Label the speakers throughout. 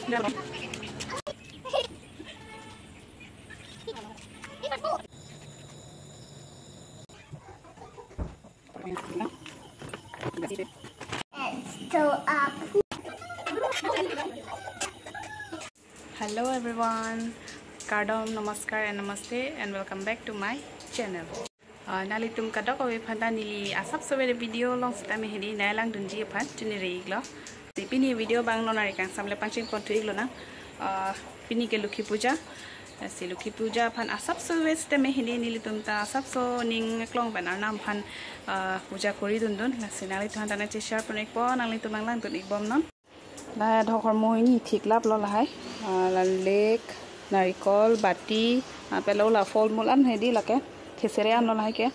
Speaker 1: Hello everyone, Kadam, Namaskar and Namaste and welcome back to my channel. Nali tum kadok awe phanda nili asap sobe video long sita me hedi nailang dunji phan tuni reiglo. Pini video bang nona rekang samle pancing pon tuiglo na. Pini ke Lukhi Puja. Si Lukhi Puja phan asap sobe sita me hedi nili tum ta asap so ning klong banar nam phan puja kori dundun. Lasi nali tuhan tana che share pon ekpo nali tum lang tun ikbom non. La dhokor moi ni thik lap lo lahai. La lek narikol bati pelo la fol mulan hedi lake keserean lo lahai ke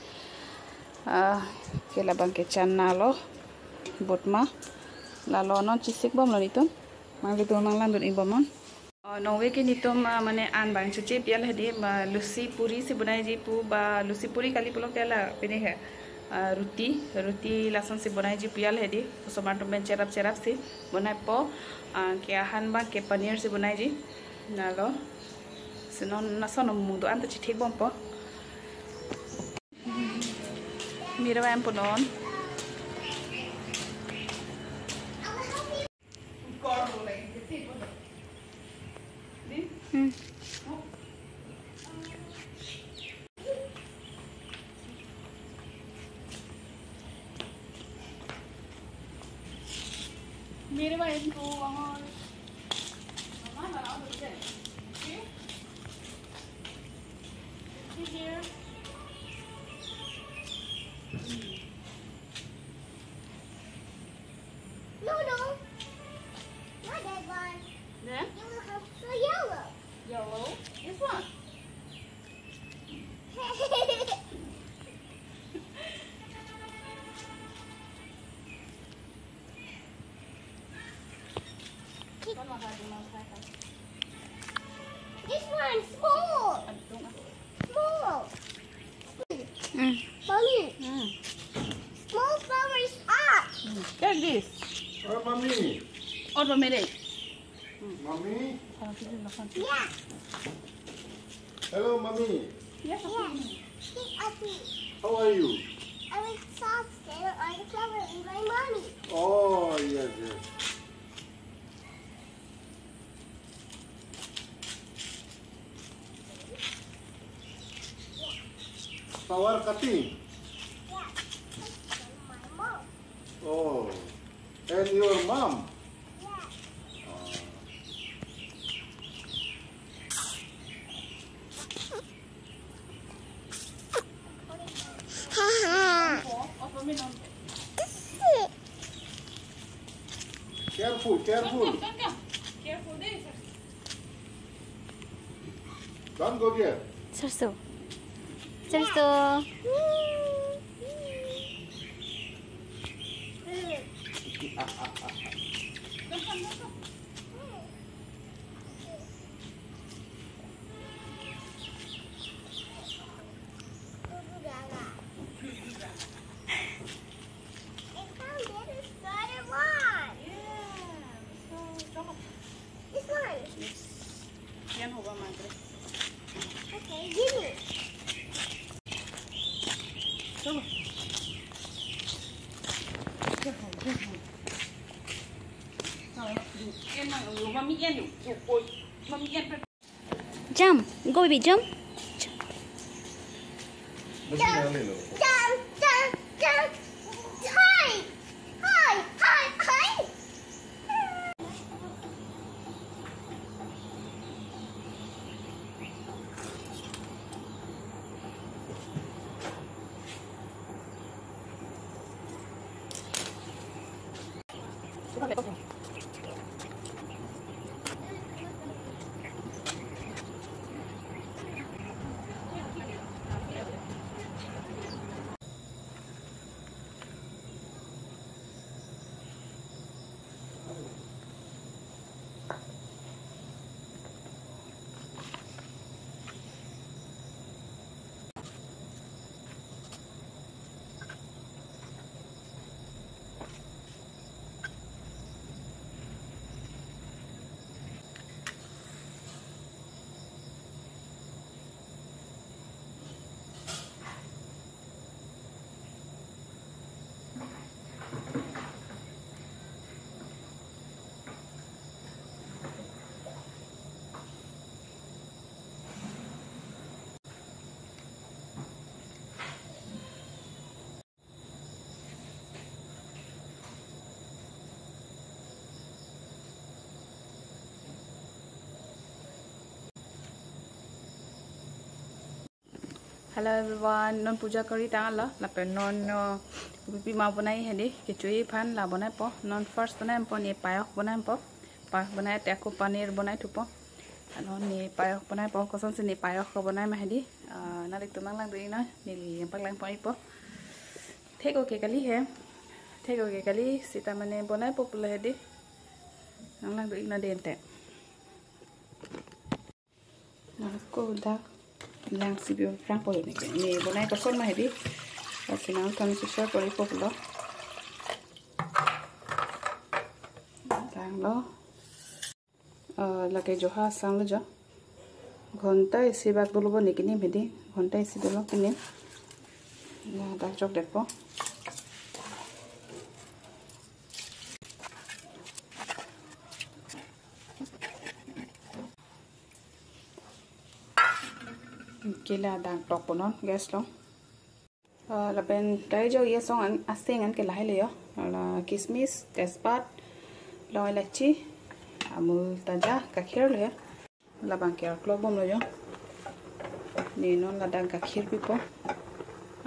Speaker 1: la bangke channa lo botma la lo non chisik bom lo nitum mang litu mang landun ibom non nowe ke nitum mane an bang chuche pial hedi lusi puri se bunai ji pu ba lusi puri kali pulok tela pine hai ruti lasan se bunai ji pial hedi somato ben cherap se bunai po ke ahan ba ke paneer se bunai ji nalo senon nasono mudo anta chi thik bom po mira em punon mira em tu ahon mama na au de here.
Speaker 2: No, not that one.
Speaker 1: Then
Speaker 2: You have the yellow.
Speaker 1: yellow. This one.
Speaker 2: This one small. Small. Mommy. Small flowers up.
Speaker 1: Take this.
Speaker 3: Oh, mommy.
Speaker 1: Automatic.
Speaker 3: Mommy.
Speaker 2: Yeah.
Speaker 3: Hello, mommy.
Speaker 1: Yes.
Speaker 2: Yeah. Keep happy.
Speaker 3: How are you?
Speaker 2: I was soft and on the flower with my mommy.
Speaker 3: Oh, yes. Flower cutting.
Speaker 2: Yeah. That's my mom.
Speaker 3: Oh, and your mom.
Speaker 2: Yeah.
Speaker 3: Careful.
Speaker 1: Careful this.
Speaker 3: Don't go there.
Speaker 4: Sarso.
Speaker 1: Yan hoba madre.
Speaker 2: Okay, give me.
Speaker 1: Chalo. Careful. Em mang mami em được. Ôi, mami em phải
Speaker 4: Jump. Go baby, jump.
Speaker 2: Jump. Hi.
Speaker 1: Hello everyone, non puja kari tang la pen non pipi mau banai hedi kicui phan la banai po non first banai po ni payok banai te aku paneer banai tu po non ni payok banai po kosan se ni payok ko banai ma hedi nalik tu mang lang du ina ni li pak lang po ipo theko ke kali sita mane banai po pula hedi nang lang du ina dente na ko da lang sibio frank po ni bonai ko son ma hedi asinang kan susah po ipo lo tang lo lage joha sang lo jo घंटा इसी बात बोलो बो निकनी भेदी घंटा इसी बोलो किने ना dark chocolate po kila dang tok ponon gas lo la pen tai jo ye song an aseng an ke lai le yo la kismis tespat lo ilachi amul taja kakhir le la bang ke klo bom lo yo ni non la dang kakhir pi po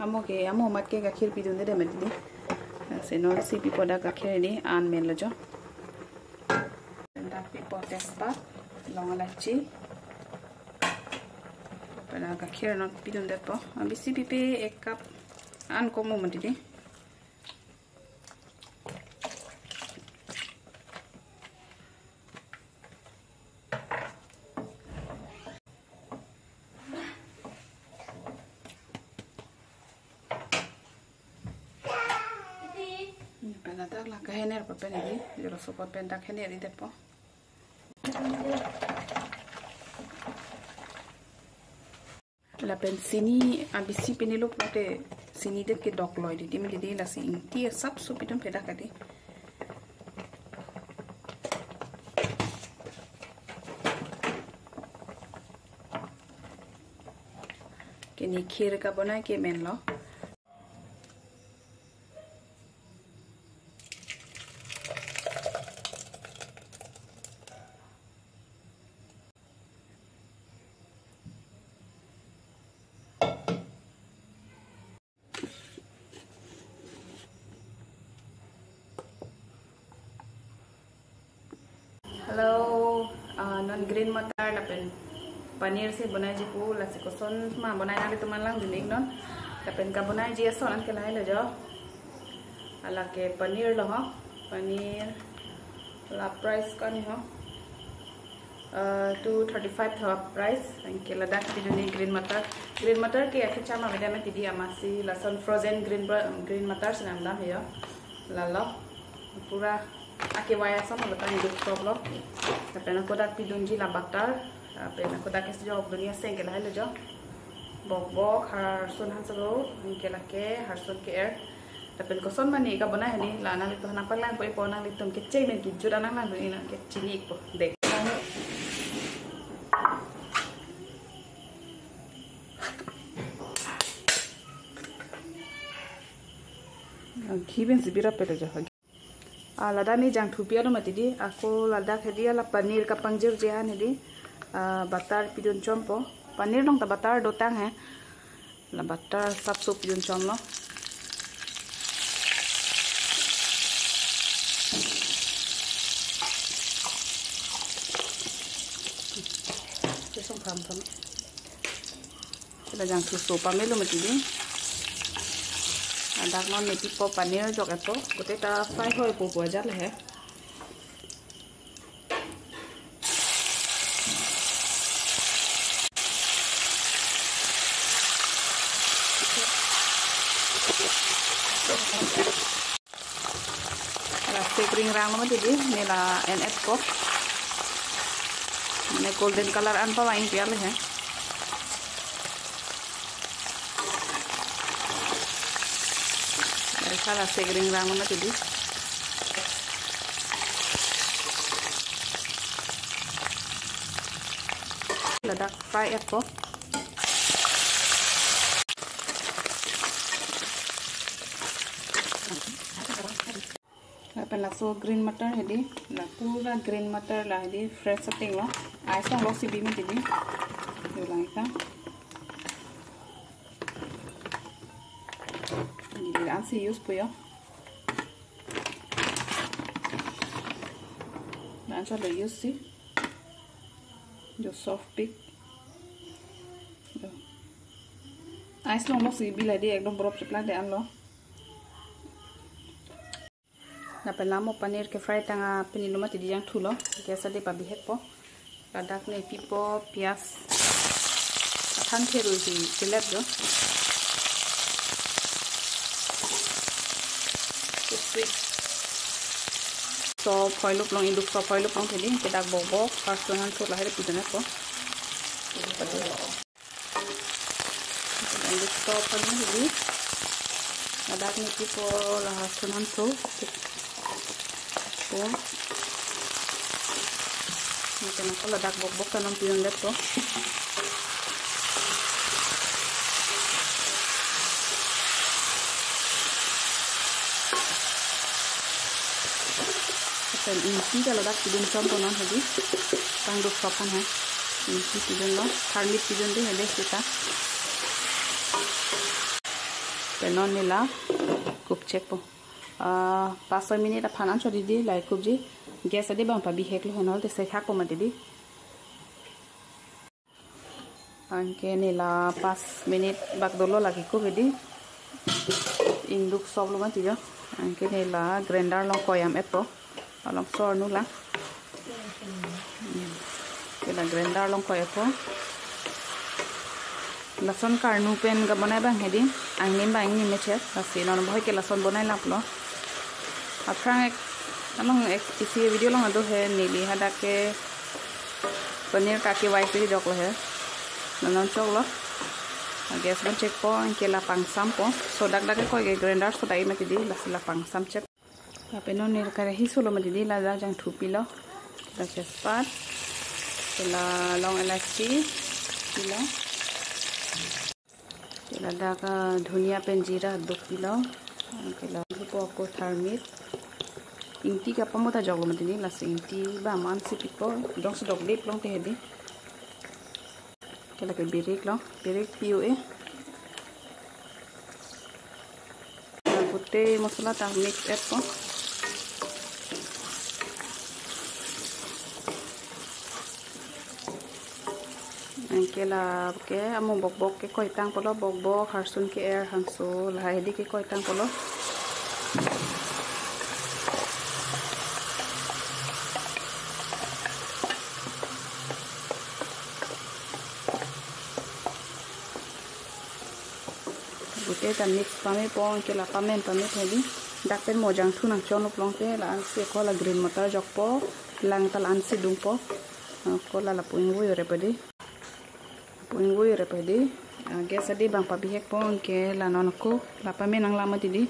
Speaker 1: amo mat ke kakhir pi dunde de met di se non si pi po da kakhir ni an men lo jo da pi po tespat lo ilachi pada kakhir non pidun det po bisi pipi 1 cup an komo mati pada tak lah kehener pa pen ini jero support pen tak hener di det po la pen sini abisi penilo pote sini det ke dok loy di me di la si inti sab su piton peda kati ke ni khir ka banai ke men lo Hello, non green matar la pen paneer se banai ji pu la se koson ma banai na tu man lang dinik non la pen ka banai ji son an ke lai lo jo ala ke paneer lo ha paneer la price ka ni ha 235 tha price an ke la dak ti ni green matar ke acha chama beda ma ti di amasi lason frozen green matar se nam dam he yo la lo pura ake waya sama lepas hidup problem tapi aku dah pidunji la butter tapi aku dah kes job dunia sengkel hai lo jo bok harsun hansalo ingkela ke harsun ke air tapi koson mani ka bana hani la na itu hana palang poi pona litum ke cei men ki jura nang nang ina ke cini ko dek Kiben sibira pelo jo lada ni jang thupia lo mati di aku lada khedia la paneer ka pangjir jehan hedi butter pidun chompo paneer dong ta butter do tang hai la butter sab so pidun chom lo ke song pham la jang thu so pa me lo mati di dak non ni tipo paneer jok epo gote ta fry hoi po po jat le he la spring rang mo di ni la NS ko ne golden color an pa wain piar le he salah segering rang mana tadi ledak fry apa pela so green mटर है दी la pura green mटर la di fresh setting lo ai song lo si bi mi di yo lai ka ansi use puyo dan cho le use si jo soft pick ice long mo si bila di ekdom borop chepla de anlo na pelamo paneer ke fry tanga pinilo mati di yang thulo gesa de pabi hekpo ladak ne pipo pias athan theru si selap jo so foil long induk so foil long thedi kedak bobo first one so lahir pidane ko induk so foil thedi ladak ne pipo lahar sunan so po mungkin aku ledak bok-bok tanam pion deh tuh dan inti kalau ledak pion contoh non tadi tanggup sopan ya inti pion lo karmit pion deh ada kita penon nila cook check po 5 minit aphanan chodi di lai kubji gas ade bang pabi heklo henol te se khak po mate di anke nila 5 minit bak dolo lagi ko bedi induk sob lo mati jo anke nila grinder long koyam epo along sor nu la kela grinder long koy epo lason karnu pen ga banai bang hedi angnim bang ni meche asi non boy ke lason banai laplo Aprang among isi video long ado hai nili hada ke paneer kaki wipe di jok lo hai nanon chok lo gas ban check po ke la pang sam po so dak dak ko ge grinder so dai mati di la pang sam check ape non nir kare hi solo mati di la jang thupi lo da chespat la long elachi kilo la dak dhunia pen jira 2 kilo ke la po ko tharmit inti ka pamota joglo mati ni las inti ba man si piko dong se dog dip long te hedi kala ke birik lo birik pioe na putte masala ta mix et po angkela ke amo bok bok ke koitang polo bok bok harsun ke air hanso la hedi ke koitang polo bute ta mix pame pon ke la pamen pame thedi dak pen mojang thu nang chon plong te la an se ko la green motor jok po lang tal an se dung po ko la puing wo yore pedi gas adi bang pabi hek pon ke la non ko la pamen nang lama tidi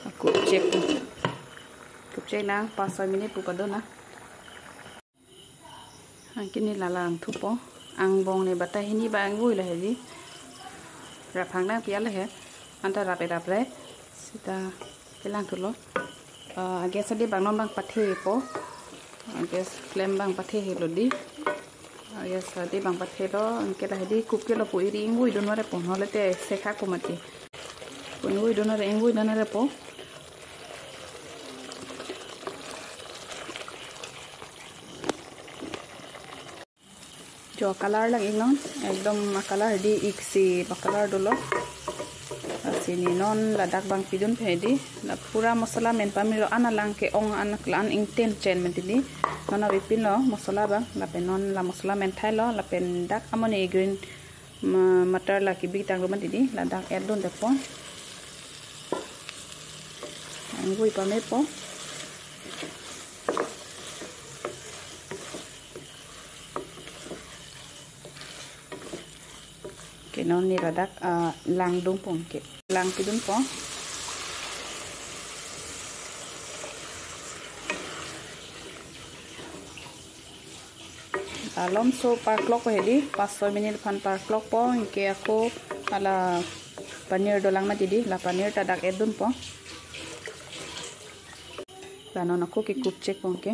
Speaker 1: aku check na 5 minit pu padona kini la lang thu po ang bong ne bata hini ba ang vui la hedi rapang na pia la he anta rape sita pelang tulo gas adi bang non bang pathe po gas flame bang pathe helo di gas adi bang pathe lo anke la hedi kup ke lo pu iri ngui don mare po hole te sekha ko mati po ngui don re ngui don re po jo color lang ingnon ekdom color di iksi ba color dolo asini non ladak bang pidun phedi la pura masala men pamilo analang ke ong anak lan ingten chen mentili nona bipin lo masala ba la penon la masala men thailo la pen dak amone green matar la ki big tang lo mentili la dak add don depo angui pame po ke non ni radak lang dung pong ke lang pidun po alom so par clock hedi 5 minit pan par clock po ke ako ala paneer dolang ma didi la paneer ta dak edun po lanon ako ke cook check po ke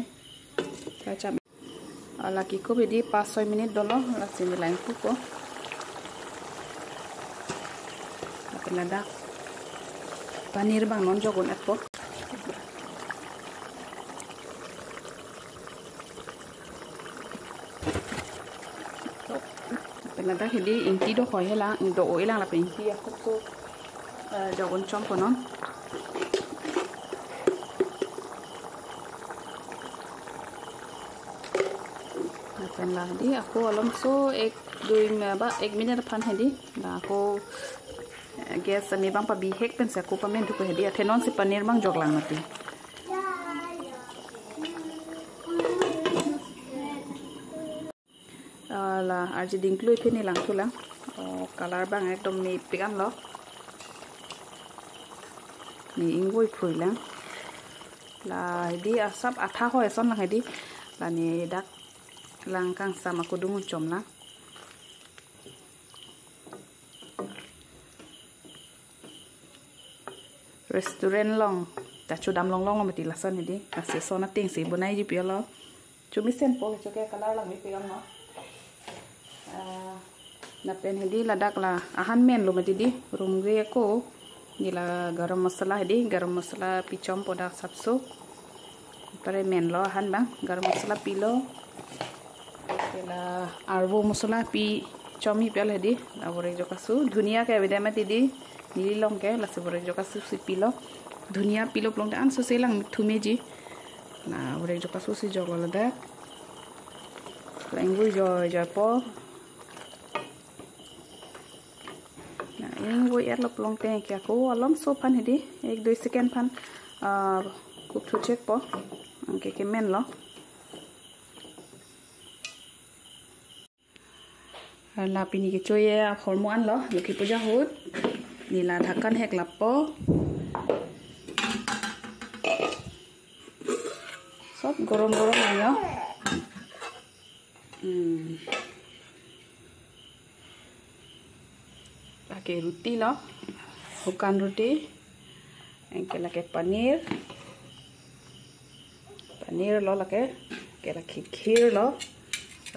Speaker 1: kacha ala ki ko hedi 5 minit dolo la sini lain po ladak Panir bang non jogon atpo. Penata hindi inti do khoi hela do oi lang la pe inti ya so jogon chom ko non. Pen lah di aku alam so ek 1 minit pan hindi na aku gas mi bang pa bi hek pen sa ko pa men tu ko hindi athenon si panir bang jog lang mati la arji dingklui phini lang tu lang color bang ekdom mi pikan lo ni ingoi phui lang la di asap atha ho eson lang hedi la ni dak lang kang sama ko dungun chom lang restaurant long ta chu dam long mati lasan hedi ase sona ting si bunai ji pialo chumi sen pol choke color lang mi piam no na pen hedi ladak la ahan men lo mati di rum gre ko gila garam masala hedi garam masala pichom poda sapso pare men lo ahan bang garam masala pilo la arbo masala pi chomi pel hedi abore jokasu dunia ke bede mati di nili long ke la sebore jokasu si pilo dunia pilo plong an so selang thumeji na abore jokasu si jogolada langgu jo po na inggo er lo plong te ke ko alom so pan hedi 1-2 second pan cook to check po angke ke men lo la pini ke choye hormon lo lukhi puja hut nila dhakan hek lapo sob gorom ayo pakai roti lo bukan roti engke lake panir lo lake khir lo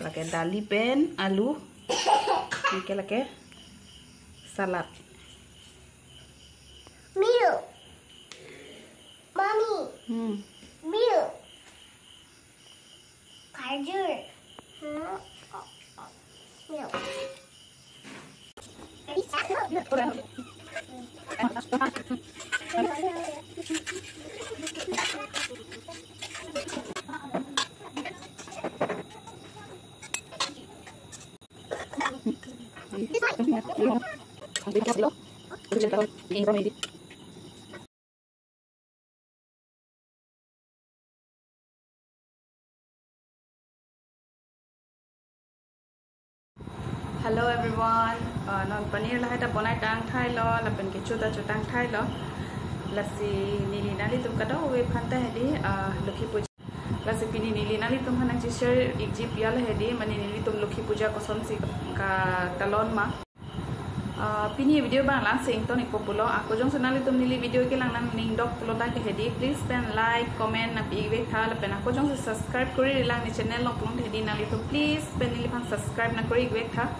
Speaker 1: lake dali pen alu engke lake salad
Speaker 2: Milk. Mommy. Milk. Kajur. Milk.
Speaker 1: Hello everyone, non paneer lah kita bonai tang thai lo, lapen ke chuta tang thai lo, lasi nili nali tum kado we phanta hedi, lukhi puja, lasi pini nili nali tum hanang share ikji pial hedi, mani nili tum lukhi puja koson si ka talon ma, pini video bang lang sing to ni populo, aku jong senali tum nili video ke lang nang ning dok pulo ta ke hedi, please pen like, comment na pi we tha lapen aku jong subscribe kori lang ni channel lo pulong hedi nali tum please pen nili pan subscribe na kori we tha.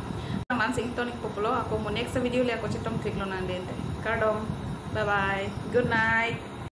Speaker 1: Langsung tonik populo aku mau next video lihat aku cetom klik lo nanti. Kardom, bye bye, good night.